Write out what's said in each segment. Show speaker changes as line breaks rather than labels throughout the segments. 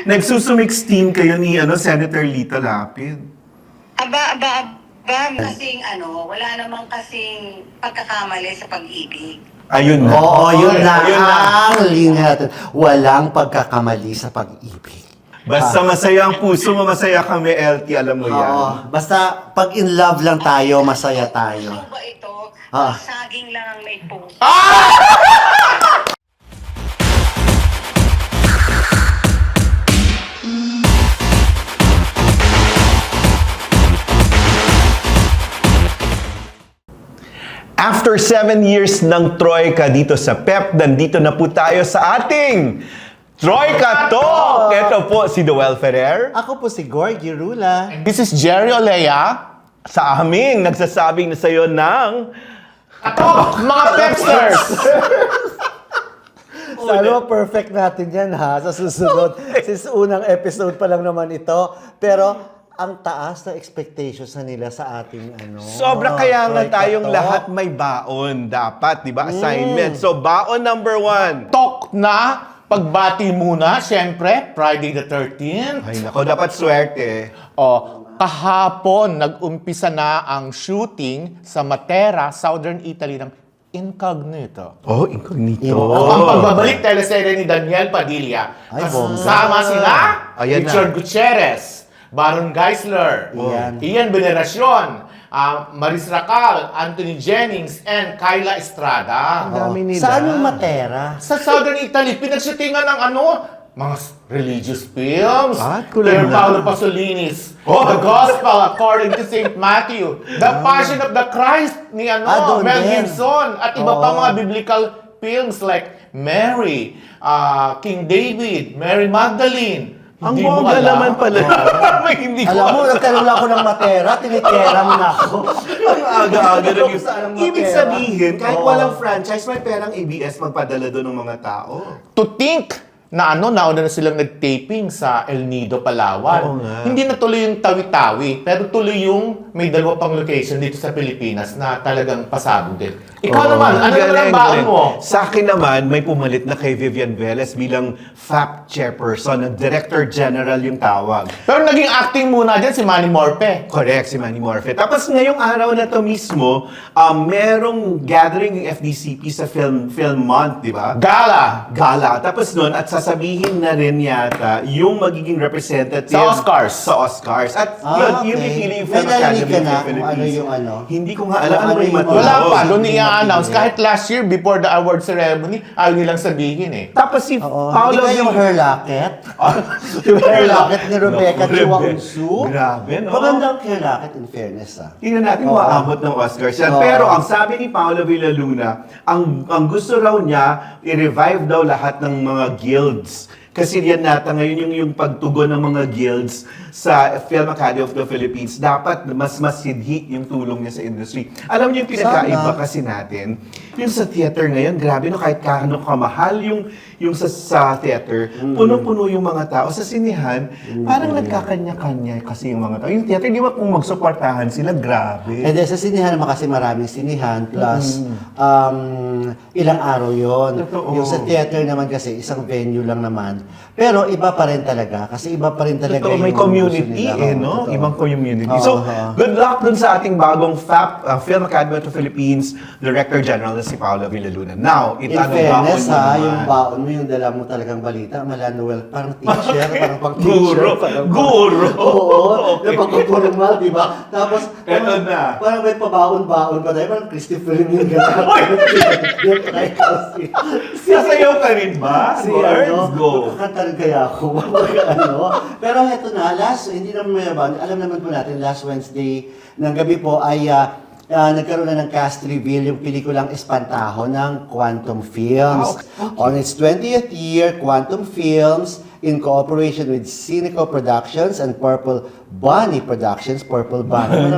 Nagsusumix team kayo ni Senator Lito Lapid.
Aba, kasing wala namang kasing pagkakamali sa pag-ibig.
Ayun na.
Oo, yun na
Ayun na.
ang linya natin. Walang pagkakamali sa pag-ibig.
Basta masaya ang puso mo, masaya kami, LT, alam mo yan.
Oo, basta pag in love lang tayo, masaya tayo.
Ano ba ito?
Ah.
Saging lang ang may puso.
After 7 years ng Troika dito sa PEP, nandito na po tayo sa ating Troika Talk! Ito po si Noel Ferrer.
Ako po si Gorgie Rula.
This is Jerry Olea.
Sa aming nagsasabing na sa'yo ng...
Atok, mga Pepsters!
Sana perfect natin yan ha, sa susunod. Since unang episode pa lang naman ito. Pero ang taas na expectations na nila sa ating
Sobra kaya nga
Troika
tayong
Talk.
lahat may baon dapat, di ba? Assignment. So, baon number 1.
Tok na pagbati muna, syempre, Friday the 13th.
Ay nako, dapat swerte.
Kahapon, nag-umpisa na ang shooting sa Matera, Southern Italy ng Incognito.
Oh, incognito.
Ang pagbabalik teleserye ni Daniel Padilla.
Ay, bongga.
Kasama sila
Ayan
Richard
na.
Gutierrez, Baron Geisler,
Ayan.
Ian Veneracion, Maris Racal, Anthony Jennings, and Kyla Estrada.
Ang dami nila.
Saan yung Matera?
Sa Southern Italy, pinagshootingan ng mga religious films.
kulang
Pier
na.
Paolo Pasolini's The Gospel According to St. Matthew, The Passion of the Christ ni
doon
Mel
din.
Gibson, at iba pa mga biblical films like Mary, King David, Mary Magdalene.
Ang
Hindi mo
bongga
alam?
naman pala. May hindi ko
Alam mo, nagkaroon lang ako ng Matera, tinitera mo na ako.
Ang aga-aga na yun.
Saan ang
Ibig
matera?
sabihin, kahit
Oo.
walang franchise, may perang ABS magpadala doon ng mga tao.
To think na nauna na silang nag-taping sa El Nido, Palawan.
Oo nga.
Hindi na tuloy yung Tawi-Tawi, pero tuloy yung may dalawa pang location dito sa Pilipinas na talagang pasabog din. Ikaw naman, ano naman ang baon mo?
Sa akin naman, may pumalit na kay Vivian Velez bilang FAP chairperson, ng Director General yung tawag.
Pero naging acting muna dyan si Manny Morpe.
Correct, si Manny Morfe. Tapos ngayong araw na to mismo, merong gathering yung FDCP sa Film Month, di ba? Gala. Tapos nun, at sasabihin na rin yata yung magiging representative
Sa Oscars.
Sa Oscars. At yun, yung pipili yung Film
May narinig
Academy
ka
of
na
the
kung ano
Philippines.
yung
Hindi ko nga alam ano
Ano
yung
yung-
matulog.
Wala pa, doon
Hindi
i-announce.
makinig.
Kahit last year, before the award ceremony, ayaw nilang sabihin eh.
Tapos si
Oo.
Paolo
Hindi ba yung Her Locket? Her Locket ni Rebecca
Naku,
Chua
Rebe.
Unsu?
Grabe, no?
Magandang Her Locket in fairness
Tingnan natin
Oo.
maabot ng Oscars yan.
Oo.
Pero ang sabi ni Paolo Villaluna, ang gusto raw niya, i-revive daw lahat ng mga guilds. Kasi yan nata ngayon yung pagtugon ng mga guilds sa Film Academy of the Philippines. Dapat mas masidhi yung tulong niya sa industry. Alam niyo yung pinagkaiba
Sana.
kasi natin, yung sa theater ngayon, grabe no, kahit kano kamahal yung sa theater, puno-puno yung mga tao. Sa sinihan, parang nagkakanya-kanya kasi yung mga tao. Yung theater, di ba kung magsuportahan sila, grabe.
And then sa sinihan naman kasi maraming sinihan plus ilang araw yon.
Totoo.
Yung sa theater naman kasi isang venue lang naman. Pero iba pa rin talaga kasi iba pa rin talaga
Totoo, may
yung
community
gusto nila.
no?
Totoo.
Ibang community.
Oo,
So,
oo.
good luck dun sa ating bagong FAP, Film Academy of the Philippines, Director General na si Paolo Villaluna. Now,
In
itanong
fairness
baon mo
ha,
naman.
yung baon mo, yung dala mo talagang balita, mala Noel, parang teacher, parang pang teacher.
Guro.
parang-
Guro.
Oo,
Okay.
yung pagkukulungal, di ba? Tapos,
Eto na.
Parang may pabaon-baon pa tayo, parang Christopher yung gano'n.
Sasayaw ka rin ba?
Si
Words, go.
Kakanta rin kaya ako. Pero heto na, hindi naman mayaban, alam naman po natin, last Wednesday ng gabi po ay nagkaroon na ng cast reveal yung pelikulang Espantaho ng Quantum Films. On its 20th year, Quantum Films, in cooperation with Cineco Productions and Purple Bunny Productions, Purple Bunny,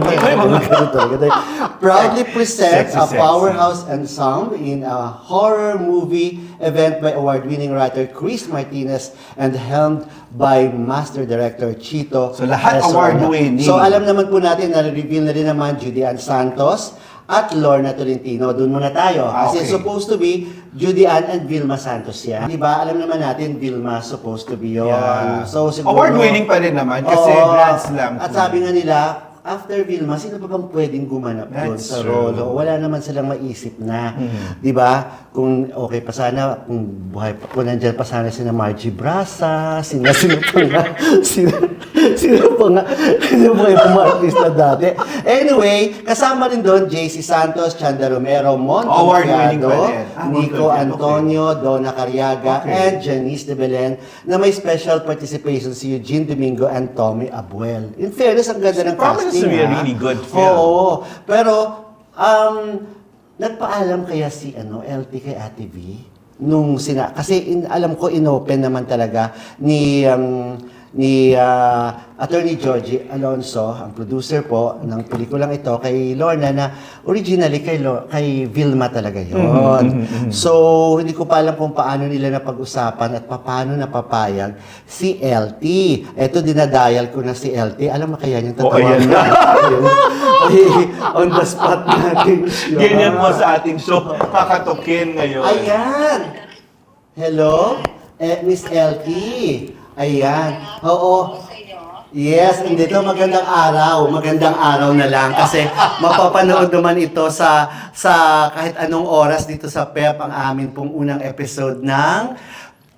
proudly presents
Sexy,
a
sexy.
powerhouse ensemble in a horror movie event by award-winning writer Chris Martinez and helmed by master director Chito
So, lahat
Esorna.
award-winning.
So alam naman po natin na reveal na rin naman Judy Ann Santos, at Lorna Tolentino. Doon muna tayo. Kasi
Okay.
supposed to be Judy Ann and Vilma Santos yan. Di ba? Alam naman natin, Vilma supposed to be yun.
Yeah.
So, siguro,
Award-winning pa rin naman kasi
Oo.
Grand Slam.
At sabi nga nila, after Vilma, sino pa bang pwedeng gumanap doon
That's
sa
true.
role? Wala naman silang maisip na. Di ba? Kung okay pa sana, kung buhay pa, kung nandyan pa sana sina Margie Brasa, sino pa nga, sino pa yung mga artista dati. Anyway, kasama rin doon, JC Santos, Chanda Romero, Mon
Award-winning
Confiado,
pa rin.
Nico
Okay.
Antonio, Donna Cariaga,
Okay.
and Janice de Belen, na may special participation si Eugene Domingo and Tommy Abuel. In fairness, ang ganda ng
Promise
casting.
to be a
ha?
really good film.
Oo. Pero, nagpaalam kaya si LT kay Ate V? Kasi alam ko inopen naman talaga ni Attorney Georgie Alonso, ang producer po ng pelikulang ito, kay Lorna, na originally kay Vilma talaga yun. So, hindi ko pa alam kung paano nila napag-usapan at paano napapayag si LT. Eto, dinadial ko na si LT. Alam mo kaya niyang
Oh,
tatawa.
ayan na.
On the spot natin siya.
Ganyan po sa ating show. Kakatukin ngayon.
Ayan! Hello? Miss LT. Ayan. Oo.
Sa inyo.
Yes, and dito magandang araw. Magandang araw na lang kasi mapapanood naman ito sa kahit anong oras dito sa PEP ang amin pong unang episode ng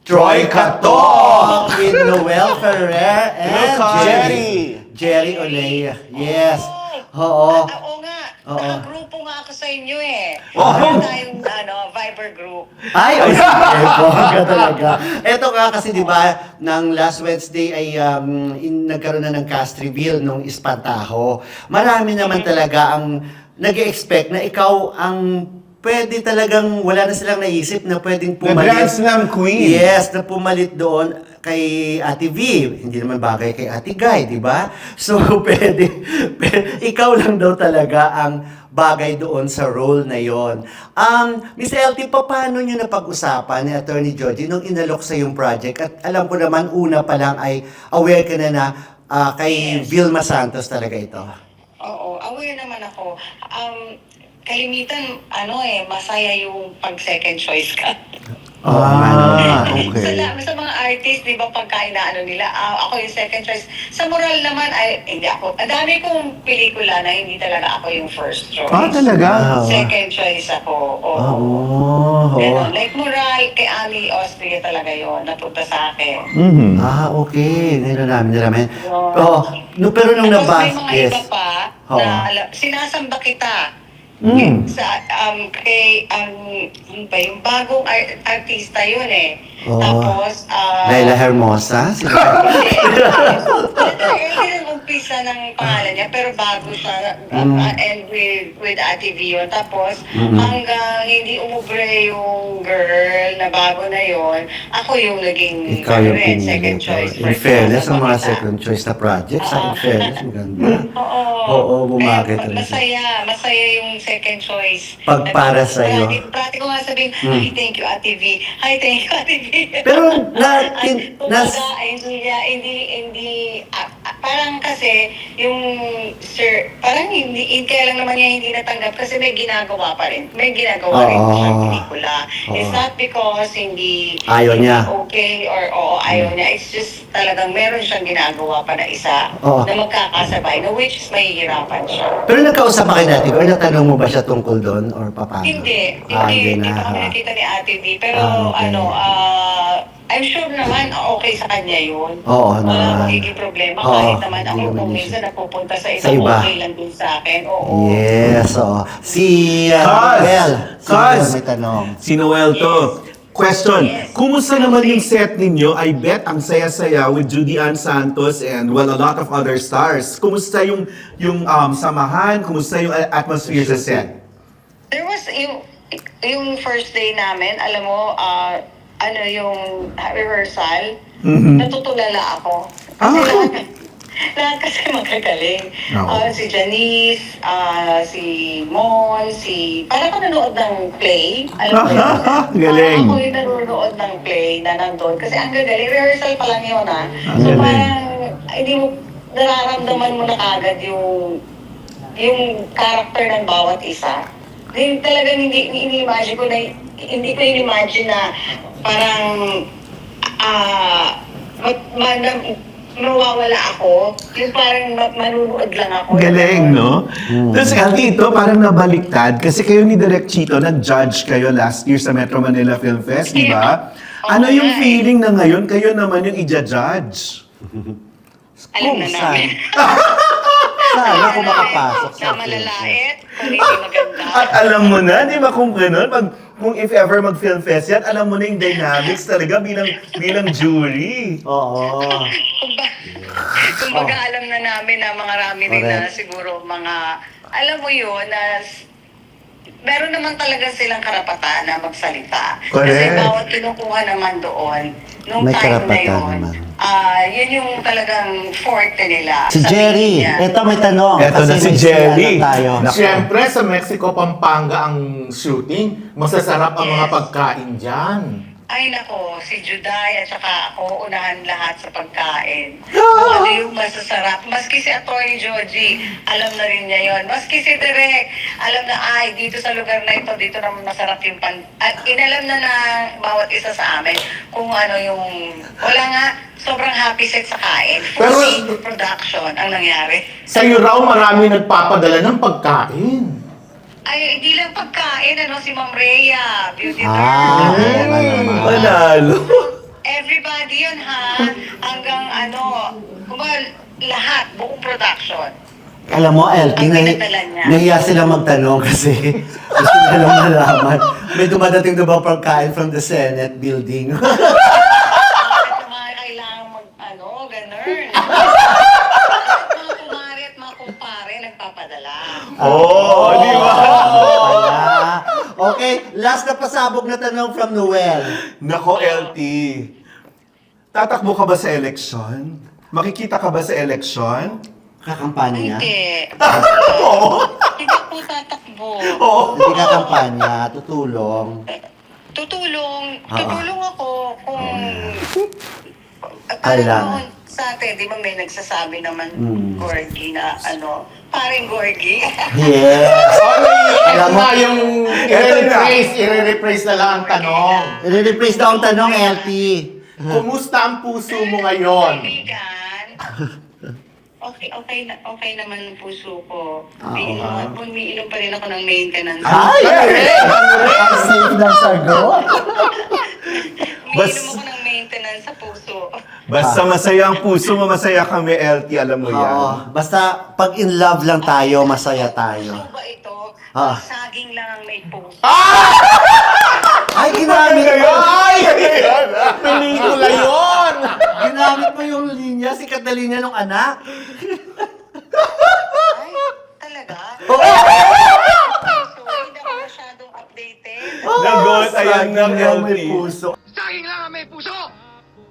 Troy Katok with Noel Ferrer and Jerry Olea. Yes. Oo.
Oo nga.
Oo.
Nakagrupo nga ako sa inyo eh.
Oo.
Meron tayong Viber group.
Ay, bongga talaga. Ito nga kasi 'di ba, ng last Wednesday ay nagkaroon na ng cast reveal nung Espantaho. Marami naman talaga ang nag-expect na ikaw ang pwede talagang wala na silang naisip na pwedeng
The
pumalit.
Grand Slam Queen.
Yes, na pumalit doon kay Ate V. Hindi naman bagay kay Ate Guy, di ba? So, ikaw lang daw talaga ang bagay doon sa role na yon. Miss LT, paano nyo napag-usapan ni Attorney Georgie nung inalok sa yung project? At alam ko naman, una pa lang ay aware ka na kay Vilma Santos talaga ito.
Oo, aware naman ako. Kalimitan, masaya yung pag second choice ka.
Okay.
Sa mga artist, di ba, pagka inaano nila, ako yung second choice. Sa moral naman, ay, hindi ako. Ang dami kong pelikula na hindi talaga ako yung first choice.
Talaga?
Second choice ako. Oo. Ganon. Like moral, kay Ami Austria talaga yon napunta sa akin.
Okay. Nalaman.
Yun.
Oo. Pero nung
Tapos
nabas,
may mga
yes.
iba pa
Oo.
na sinasamba kita. Sa kay yung bagong artista yun eh.
Oo.
Tapos
Laila Hermosa?
early nang umpisa ng pangalan niya pero bago siya and with Ate V yun. Tapos hanggang hindi umubre yung girl na bago na yun, ako yung naging
Ikaw yung
second
pinili.
choice.
In fairness, ang mga
Kita.
second choice na projects, in fairness, maganda.
Oo.
Oo, bumagay
Kaya
talaga.
masaya yung second choice.
Pag para sa'yo.
Parati ko nga sabihin, ay, thank you, Ate V. Ay, thank you, Ate V.
Pero,
parang kasi, yung, sir, parang hindi, kaya lang naman niya hindi natanggap kasi may ginagawa pa rin. May ginagawa rin
Oo.
siyang pelikula. It's
Oo.
not because hindi
Ayaw niya.
okay or ayaw niya. It's just talagang meron siyang ginagawa pa na isa
Oo.
na magkakasabay, na which is mahihirapan siya.
pero nagkausap ka kay Ate or natanong mo ba siya tungkol doon or paano?
Hindi
Hindi
pa kami
na.
nakita ni Ate V. Pero
Okay.
I'm sure naman okay sa kanya yun.
Oo
Wala
naman.
magiging problema.
Oo,
Kahit naman
hindi
ako
naman
kung
yun
minsan napupunta sa
Sa
isang
iba.
okay lang din sa akin. Oo.
Yes, oo. Si
Kaz!
Noel. Si
Kaz!
Noel may tanong.
Si Noel to. Question,
Yes.
kumusta naman yung set ninyo? I bet ang saya-saya with Judy Ann Santos and a lot of other stars. Kumusta yung samahan? Kumusta yung atmosphere sa set?
There was yung first day namin, alam mo, yung rehearsal, natutulala ako. Kasi lahat kasi magagaling.
Oo.
Si Janice, si Mon, parang ako nanood ng play. Alam mo yun?
Galing.
Parang ako yung nanonood ng play na nandun. Kasi ang gagaling, rehearsal pa lang yun
Ang
So
galing.
parang, hindi mo, nararamdaman mo na kagad yung yung character ng bawat isa. Then talagang ini-imagine ko na, hindi ko in-imagine na parang mawawala ako. Yung parang manunood lang ako.
Galing, no? Tapos LT, ito parang nabaliktad kasi kayo ni Direk Chito, nag-judge kayo last year sa Metro Manila Film Fest, di ba? Ano yung feeling na ngayon kayo naman yung i-judge?
Alam na
Kung
namin.
Sana kung makapasok sa
Na malalait, kung hindi maganda.
At alam mo na, di ba kung gano'n, kung if ever mag-film fest yan, alam mo na yung dynamics talaga bilang jury.
Oo.
Kumbaga alam na namin na mga rami rin na
Correct.
siguro mga, alam mo yun, na meron naman talaga silang karapatan na magsalita. Kasi
Correct.
bawat kinukuha naman doon, nung
May
time na
karapatan
yun,
naman.
yun yung talagang forte nila.
Si
sa
Jerry,
media.
eto may tanong.
Eto na
Kasi
si
may
Jerry.
ano tayo.
Nako.
Siyempre, sa Mexico, Pampanga ang shooting. Masasarap ang mga
Yes.
pagkain dyan.
Ay nako, si Juday at saka ako unahan lahat sa pagkain. Kung ano yung masasarap. Maski si Atty. Joji, alam na rin niya yon. Maski si Direk, alam na ay dito sa lugar na ito, dito naman masarap yung At inalam na bawat isa sa amin kung ano yung, wala nga, sobrang happy set sa kain.
Pero-
Full production ang nangyari.
Sa'yo raw, marami nagpapadala ng pagkain.
Ay, hindi lang pagkain, si Ma'am Rhea, beauty
Ah,
derm.
oo nga naman.
Panalo.
Everybody yun ha, hanggang lahat, buong production.
Alam mo, LT,
Ang pinadala niya.
nahiya sila magtanong kasi gusto nila lang malaman. May dumadating na ba pagkain from the Senate building?
At yung mga kailangan ganun. Mga kumari at mga kumpare nagpapadala.
Oh, di ba?
Wala. Okay, last na pasabog na tanong from Noel.
Nako, LT. Tatakbo ka ba sa eleksyon? Makikita ka ba sa eleksyon?
Kakampanya?
Hindi.
Oo.
Hindi po tatakbo.
Oo.
Hindi kakampanya, tutulong.
Tutulong ako kung...
Kailangan.
Parang sa atin, di ba may nagsasabi naman,
Mm.
Gorgie na paring Gorgie.
Yes!
Ito
Alam mo-
na yung i-rephrase na lang ang tanong.
I-rephrase daw ang tanong, LT.
Kumusta ang puso mo ngayon?
Kaibigan, okay naman ang puso ko.
Ah,
Umiinom pa rin ako ng maintenance.
Ay! Ang safe ng sagot.
Umiinom ako ng maintenance sa puso.
Basta masaya ang puso mo, masaya kami, LT. Alam mo yan.
Oo. Basta pag in love lang tayo, masaya tayo.
Puso ba ito?
Ah.
Saging lang ang may puso.
Ay, ginamit mo!
Ay! Pelikula yun!
Ginamit mo yung linya, si Catalina nung anak.
Ay, talaga?
Oo.
So, hindi ako masyadong updated.
Nagot, ayan na,
Saging lang may
LT.
puso.
Saging lang ang may puso!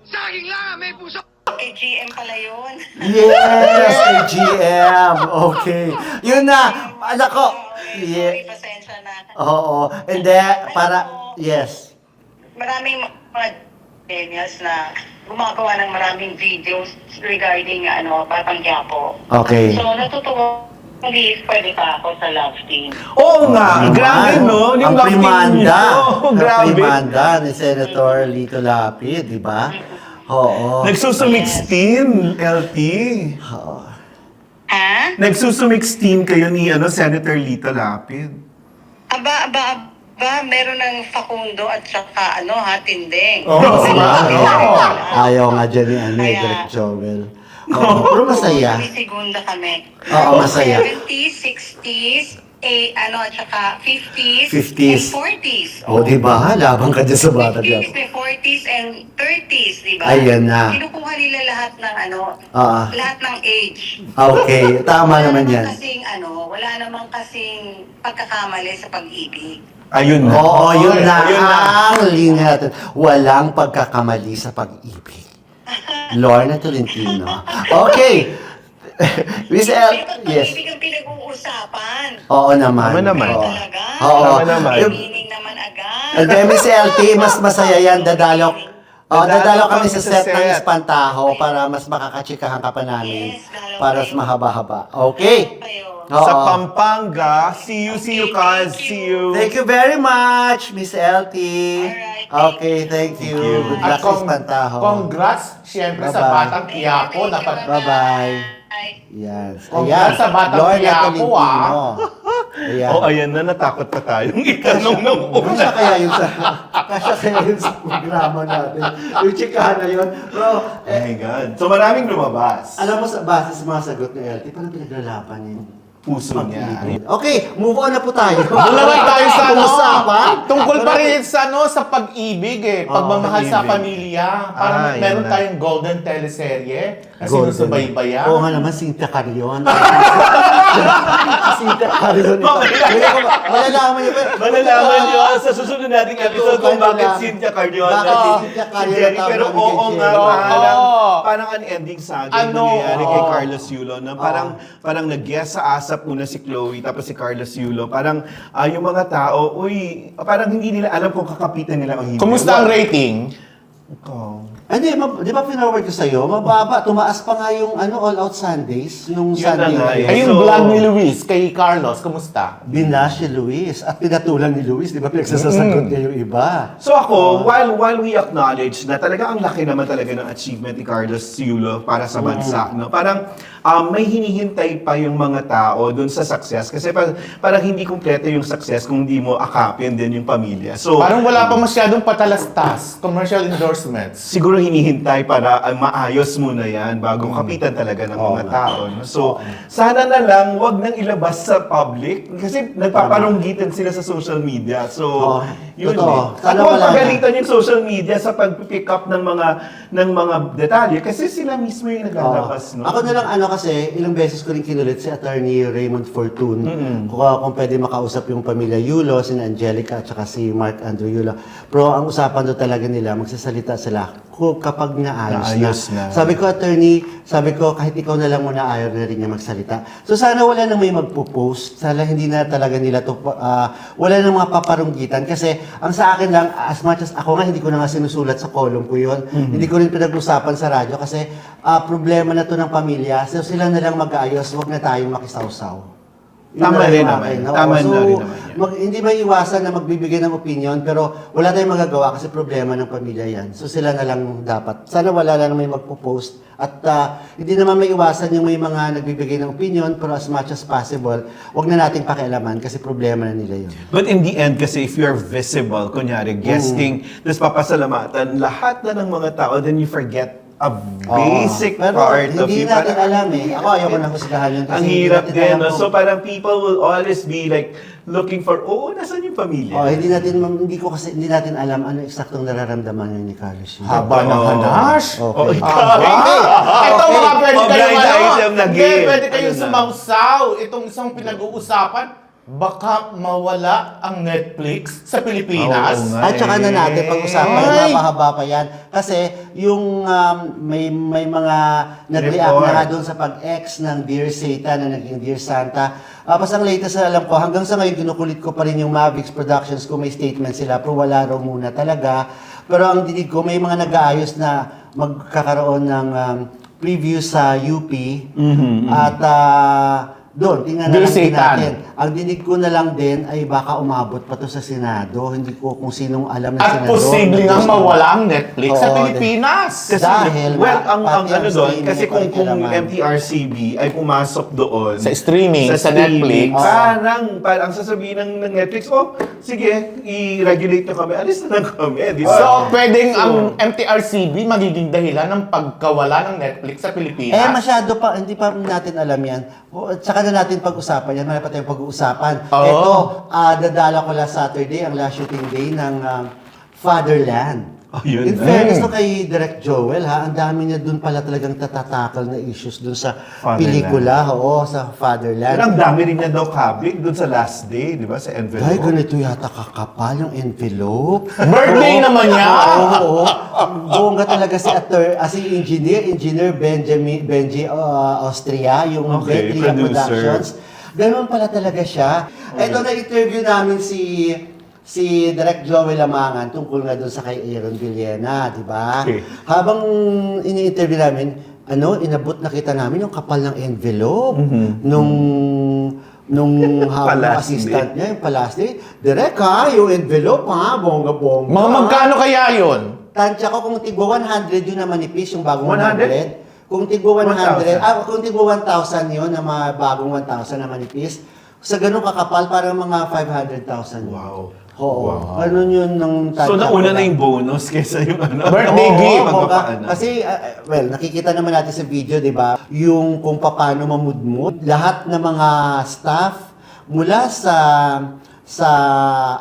Saging lang ang may puso!
Kay GM pala yun.
Yes, kay GM. Okay. Yun na. Anak ko.
Sorry, pasensya na.
Oo. And then, para... Yes.
Maraming mga millennials na gumagawa ng maraming videos regarding Batang Quiapo.
Okay.
So, natutuwa. Hindi pwede pa ako sa love team.
Oo nga,
Naman.
grabe no?
Ang
Yung love team
primanda.
niyo.
Ang
Grabe.
primanda ni Senator Lito Lapid, di ba? Oo.
Nagsusumix team, LT.
Oo.
Ha?
Nagsusumix team kayo ni Senator Lito Lapid.
Aba, meron ng Facundo at saka Tinding.
Oo,
Ayaw nga dyan ni
Kaya-
Direk Joel. Oo, pero masaya.
May segunda kami.
Oo, masaya.
70s, 60s, at saka 50s,
50s.
and 40s.
O, di ba? Labang ka dyan sa bata
50s,
dyan.
may 40s, and 30s, di ba?
Ayan na.
Kinukuha nila lahat ng
Ah.
lahat ng age.
Okay, tama naman yan.
Wala namang kasing pagkakamali sa pag-ibig.
Ayun na.
Oo, yun na
Ayun na.
ang linya natin. Walang pagkakamali sa pag-ibig. Lorna Tolentino. Okay. Miss El, yes.
Pag-ibig ang pinag-uusapan.
Oo naman.
Tama naman.
Oo.
Talaga?
Oo.
Tama naman.
Meaning naman agad.
And then, Miss LT, mas masaya yan. Dadalo kami sa set ng Espantaho para mas makakachikahan ka pa namin.
Yes, dalaw
Para mas
kayo.
mahaba-haba. Okay.
Kayo.
sa
Oo.
Pampanga. See you, Kaz. See you.
Thank you very much, Miss LT.
Alright,
Okay, thank you.
you.
Good
At
luck sa Espantaho.
congrats, syempre, sa
Bye-bye.
Batang Quiapo.
Bye-bye.
Bye.
Yes.
Congrats sa Batang
Lorna
Quiapo,
Tolentino. Ayan.
Oh, ayan na, natakot pa tayong itanong ng
Kasya
una.
kaya yun sa programa natin. Yung chikahan na yun. Bro,
Oh my God. So maraming lumabas.
alam mo sa base sa mga sagot ni LT, parang pinaglalaban niya yung
Puso niya.
pag-ibig. Okay, move on na po tayo.
Doon naman tayo sa
Usapan.
Tungkol pa rin sa pag-ibig pagmamahal sa
pag-ibig.
pamilya. Parang
Ah, yun
meron
na.
tayong golden teleserye na
Golden.
sinusubaybayan.
Oo nga naman, Cynthia Carrion. Cynthia Carrion ito. Malalaman niyo.
Malalaman nyo sa susunod nating episode kung bakit Cynthia Cardion
Bakit
at
Cynthia
si
Carrion
Jerry.
ang
Pero
tama ni
oo
Jerry?
nga,
Oo.
parang an ending saga yung
Ano?
nangyayari kay
Oo.
Carlos Yulo. Na parang nag-guest sa ASAP una si Chloe, tapos si Carlos Yulo. Parang yung mga tao, parang hindi nila alam kung kakapitan nila o hindi.
Kumusta ang rating?
Oh.
Hindi, di ba pinaward ko sa'yo? Mababa, tumaas pa nga yung All Out Sundays. Yung
Yun
Sunday
na nga
na
eh.
yun.
Ay, yung
So-
vlog ni Luis kay Carlos, kumusta?
Binash si Luis at pinatulan ni Luis, di ba pinagsasagot niya yung iba?
So ako, while we acknowledge na talaga ang laki naman talaga ng achievement ni Carlos Yulo para sa bansa, no? Parang may hinihintay pa yung mga tao dun sa success kasi parang hindi kumpleto yung success kung hindi mo akapin din yung pamilya. So
Parang wala pa masyadong patalastas, commercial endorsements.
siguro hinihintay para maayos muna yan bago kapitan talaga ng mga tao. No? So, sana na lang wag nang ilabas sa public kasi nagpaparunggitan sila sa social media. So,
Oo.
yun
Totoo.
eh. At
Sana
huwag
wala na.
pagalitan yung social media sa pag-pick up ng mga detalye kasi sila mismo yung naglalabas. No?
Ako na lang kasi, ilang beses ko rin kinulit si Attorney Raymond Fortun kung pwede makausap yung pamilya Yulo, si Angelica at saka si Mark Andrew Yulo. Pero ang usapan doon talaga nila, magsasalita sila kapag naayos na. Sabi ko, Attorney, kahit ikaw na lang muna ayaw na rin niya magsalita. So sana wala nang may magpo-post. Sana hindi na talaga nila to, wala nang mga paparunggitan. Kasi ang sa akin lang, as much as ako nga, hindi ko na nga sinusulat sa column ko yun. Hindi ko rin pinag-usapan sa radyo kasi problema na to ng pamilya. So sila na lang mag-aayos, wag na tayong makisawsaw. Yun
Tama
na lang
rin
yung
naman.
akin. Oo,
Tama
so,
na rin naman yan.
hindi may iwasan na magbibigay ng opinion pero wala tayong magagawa kasi problema ng pamilya yan. So sila na lang dapat. Sana wala lang may magpo-post at hindi naman may iwasan yung may mga nagbibigay ng opinion pero as much as possible, wag na nating pakialaman kasi problema na nila yun.
But in the end, kasi if you're visible, kunyari, guesting, tapos papasalamatan, lahat na ng mga tao, then you forget a basic
Pero
part of
hindi
you.
natin
Parang-
alam eh. Ako ayoko na husgahan yun kasi
Ang
hindi
hirap
natin
din.
alam
No?
kung-
So parang people will always be like looking for, nasan yung pamilya?
hindi natin alam ano eksaktong nararamdaman yun ni Carlos Yulo.
Haba ng
Oo.
hanash.
Okay.
Ito mga pwede
Oh,
kayo
blind item na
Hindi,
game.
pwede kayong
Ano na?
sumausaw. Itong isang pinag-uusapan, baka mawala ang Netflix sa Pilipinas.
Oo nga.
At saka na natin pag-usapan,
Ay!
mapahaba pa yan. Kasi yung may mga nag-react
Report.
na nga doon sa pag-ex ng Dear Satan na naging Dear Santa. Pas ang latest na alam ko, hanggang sa ngayon kinukulit ko pa rin yung Mavics Productions kung may statement sila, pero wala raw muna talaga. Pero ang dinig ko, may mga nag-aayos na magkakaroon ng preview sa UP. At doon, tingnan na
Dear
lang din
Satan.
natin. Ang dinig ko na lang din ay baka umabot pa to sa Senado. Hindi ko kung sinong alam ng
At
Senador.
posible nga mawala ang Netflix sa
Oo,
Pilipinas.
Kasi,
Dahil
well,
nga,
ang
pati
ano
ang
doon,
streaming
kasi
ito
kung
ay kailangan.
MTRCB ay pumasok doon
Sa streaming, sa
streaming,
Netflix.
parang sasabihin ng Netflix, sige, i-regulate nyo kami, alis na lang kami. Di ba?
So, pwedeng ang MTRCB magiging dahilan ng pagkawala ng Netflix sa Pilipinas.
Masyado pa, hindi pa natin alam yan. Tsaka na natin pag-usapan yan. Marami pa tayong pag-uusapan.
Oo.
Ito, dadala ko last Saturday, ang last shooting day ng Fatherland.
Oh, yun
In
na.
fairness to kay Direk Joel, ang dami niya dun pala talagang tatatakal na issues dun sa
Fatherland.
pelikula. Oo, sa Fatherland.
Pero ang dami rin niya daw kabig doon sa last day, di ba? Sa envelope.
Ay, ganito yata kakapal yung envelope.
Birthday naman niya!
Oo. Bongga talaga si Engineer Benji Austria, yung
Okay,
Betria
producer.
Productions. Ganun pala talaga siya. Ito na-interview namin si Direk Joel Lamangan tungkol nga doon sa kay Aaron Villena, di ba?
Okay.
Habang ini-interview namin, inabot na kita namin yung kapal ng envelope nung nung habang
Palasli.
assistant niya, yung palasli. Direk ha, yung envelope ha, bongga-bongga.
Mga magkano kaya yun?
Tansya ko kung tigwa 100 yun na manipis, yung bagong
100?
100. Kung tigwa 100,
1,000.
kung tigwa 1,000 yun na mga bagong 1,000 na manipis, sa ganun kakapal, parang mga 500,000.
Wow.
Oo.
Wow.
Ano yun ng tansya
So,
ko
nauna na
lang.
yung bonus kaysa yung ano.
Birthday
Oo,
gift.
bongga.
Magpapaano.
Kasi, well, nakikita naman natin sa video, di ba? Yung kung paano mamudmud. Lahat ng mga staff, mula sa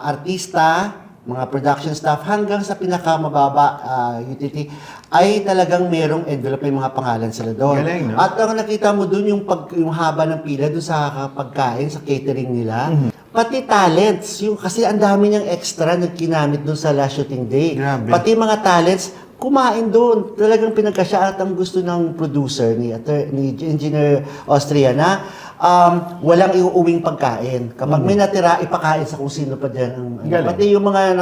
artista, mga production staff, hanggang sa pinakamababa utility, ay talagang merong envelope, may mga pangalan sila doon.
Galing, no?
At ang nakita mo doon, yung haba ng pila doon sa pagkain, sa catering nila. Pati talents, kasi ang dami niyang extra na ginamit doon sa last shooting day.
Grabe.
Pati mga talents, kumain doon. Talagang pinagkasya at ang gusto ng producer ni Engineer Austria na walang iuuwing pagkain. Kapag may natira, ipakain sa kung sino pa dyan.
Galing.
Pati yung mga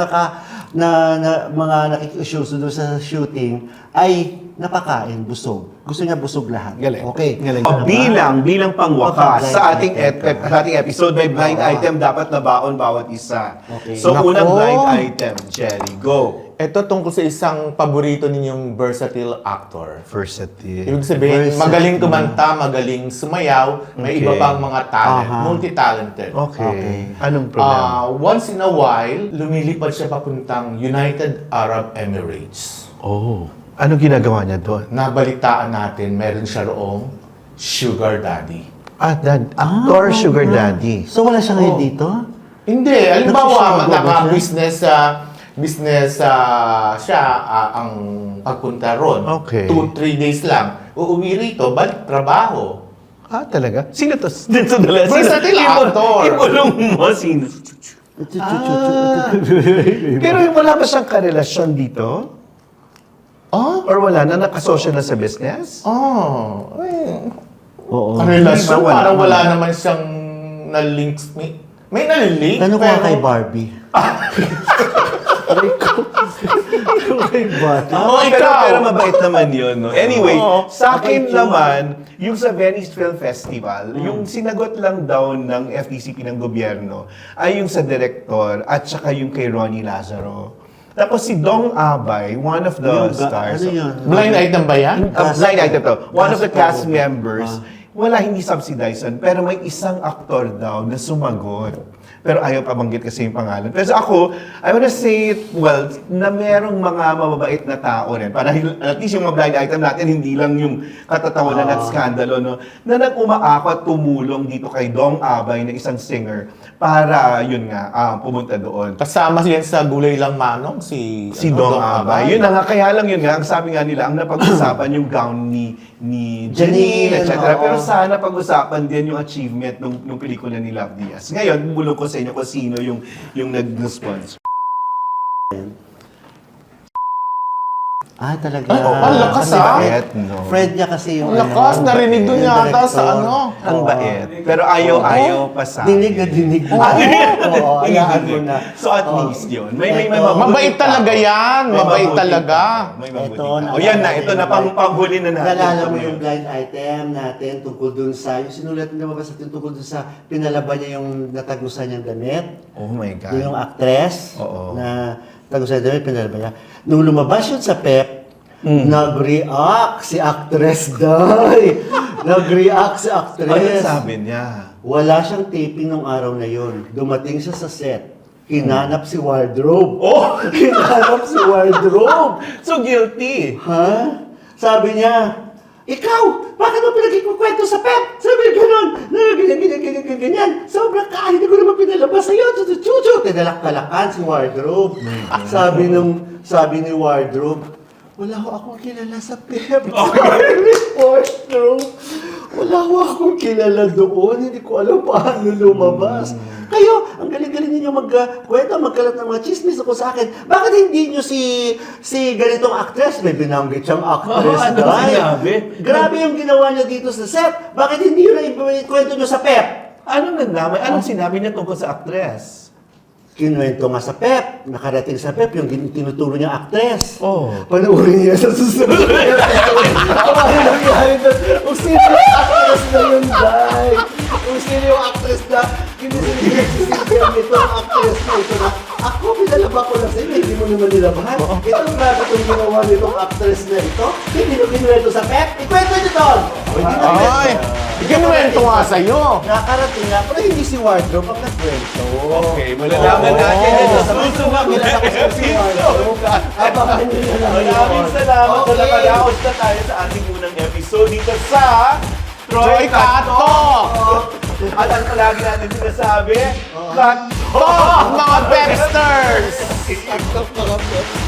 mga nakikiusyoso doon sa shooting ay napakain, busog. Gusto niya busog lahat.
Galing.
Okay.
Galing.
Ano ba?
Bilang pangwakas
Blind
sa ating
item.
sa ating episode, may blind
Oo.
item dapat nabaon bawat isa.
Okay.
So,
Nako.
unang blind item, Jerry, go.
Ito tungkol sa isang paborito ninyong versatile actor.
Versatile.
Ibig sabihin,
Versatile.
magaling kumanta, magaling sumayaw, may
Okay.
iba pang mga talent,
Aha.
multi-talented.
Okay. Anong problema?
Once in a while, lumilipad siya papuntang United Arab Emirates.
Oh. Anong ginagawa niya doon?
Nabalitaan natin, meron siya roong sugar daddy.
Actor Sugar Daddy.
So wala siya ngayon
Oh.
dito?
Hindi,
Nagsusugo
halimbawa,
ba
naka-business siya ang pagpunta ron.
Okay.
2-3 days lang. Uuwi rito, balik trabaho.
Talaga? Sino to? Dito dala.
Versatile actor.
Ibulong mo, sino? Pero wala ba siyang karelasyon dito?
Oh?
Or wala na? Nakasosyo na sa business?
Oh.
Oo.
Ang relasyon,
Hindi ba wala
parang
naman?
wala naman siyang na-links. May na-link,
Tanong ko nga kay Barbie. Aray ko. Kay Barbie.
Oh,
pero,
ikaw.
pero mabait naman yun. No? Anyway,
Oo.
sa akin
Mabait yun.
naman, yung sa Venice Film Festival, yung sinagot lang daw ng FDCP ng gobyerno ay yung sa director at saka yung kay Ronnie Lazaro. Tapos si Dong Abay, one of the
Yung
stars.
Ano yun?
blind item ba yan?
Blind item to. One of the
Cast
cast members, wala, hindi subsidized yun, pero may isang aktor daw na sumagot. Pero ayaw pabanggit kasi yung pangalan. Pero ako, I wanna say it, well, na merong mga mababait na tao rin. Para at least yung mga blind item natin, hindi lang yung katatawanan at skandalo, no? Na nag-umaako at tumulong dito kay Dong Abay na isang singer para, yun nga, pumunta doon.
Kasama yan sa Gulay Lang Manong, si
Dong Abay. Yun na nga, kaya lang yun nga, ang sabi nga nila, ang napag-usapan yung gown ni Janine,
Janine,
etc.
oo.
Pero sana pag-usapan din yung achievement nung pelikula ni Love Diaz. Ngayon, bulong ko sa inyo kung sino yung nag-sponsor.
Talaga.
ang lakas,
Kasi
ah.
Bait, no?
Friend niya kasi yung...
Ang lakas, narinig doon
yung
yata sa
director.
ano.
Ang
Oo.
bait. Pero ayaw pa sa
Dinig na dinig mo. Oo, ayaan mo na.
So at
Oo.
least yun. May
Eto.
mabuting
Mabait
tao.
talaga yan.
May
Mabait
mabuting
talaga.
tao. May mabuting
Eto,
tao. O yan na, ito na, panghuli na natin.
Nalala mo yung blind item natin tungkol dun sa, yung sinulat na ba sa tungkol dun sa pinalaban niya yung natagusan niyang damit?
Oh my God.
Yung actress
Oo.
na tagusan niya damit, pinalaban niya. Nung lumabas yun sa PEP, nag-react si actress Day. Nag-react si actress.
Ano sabi niya?
Wala siyang taping nung araw na yon. Dumating siya sa set. Hinanap si wardrobe.
Oh!
Hinanap si wardrobe.
So guilty.
Ha? Sabi niya, ikaw, bakit mo pinagkikwento sa pep? Sabi gano'n, ganyan. Sobrang kahit hindi ko naman pinalabas sa'yo. Chuchu. Tinalak-talakan si wardrobe. Sabi ni wardrobe, wala ho akong kilala sa pep. Wardrobe. Wala ho akong kilala doon. Hindi ko alam paano lumabas. Kayo, ang galing-galing ninyo magkwento, magkalat ng mga chismis ako sa akin. Bakit hindi nyo si ganitong actress? May binanggit siyang actress.
Ano
Day.
sinabi?
Grabe yung ginawa niya dito sa set. Bakit hindi yun na ikwento nyo sa pep?
Anong nagdamay? Anong sinabi niya tungkol sa actress?
Kinuwento nga sa pep. Nakarating sa pep yung tinuturo niya actress.
Oh.
Panoorin niya sa susunod. Ano nangyari doon? Kung sino yung actress na yun, Day? Kung sino yung actress na itong actress na ito na, ako pinalaba ko lang sa'yo, hindi mo naman nilabahan. Itong grabe itong ginawa nitong actress na ito, hindi nyo kinuwento sa pep, ikwento nyo doon!
Ay, kinuwento nga sa'yo.
Nakarating nga, pero hindi si Wardrobe ang nagkwento.
Okay, malalaman natin ito sa susunod na episode.
Abangan nyo na lang
Maraming salamat sa nakalaos na tayo sa ating unang episode dito sa
Troy Kato!
At ang palagi natin sinasabi, Kato!
Mga Pepsters!
Sakto mga pep.